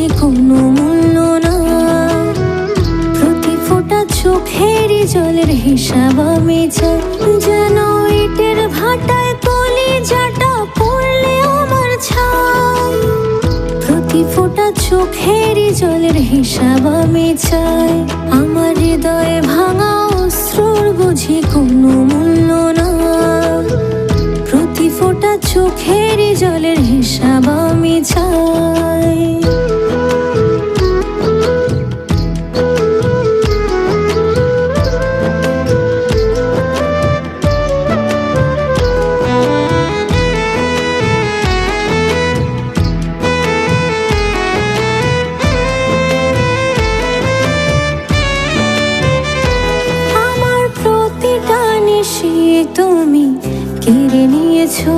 বুঝি কোনো মূল্য না। প্রতি ফোঁটা চোখেরই জলের হিসাব আমি চাই, যেন ইটের ভাটায় কলিজাটা পড়লে আমার ছাই। প্রতি ফোঁটা চোখেরই জলের হিসাব আমি চাই। আমার হৃদয়ে ভাঙা অশ্রুর বুঝি কোনো মূল্য না। প্রতি ফোঁটা চোখেরই জলের হিসাব আমি চাই। তুমি কেড়ে নিয়েছো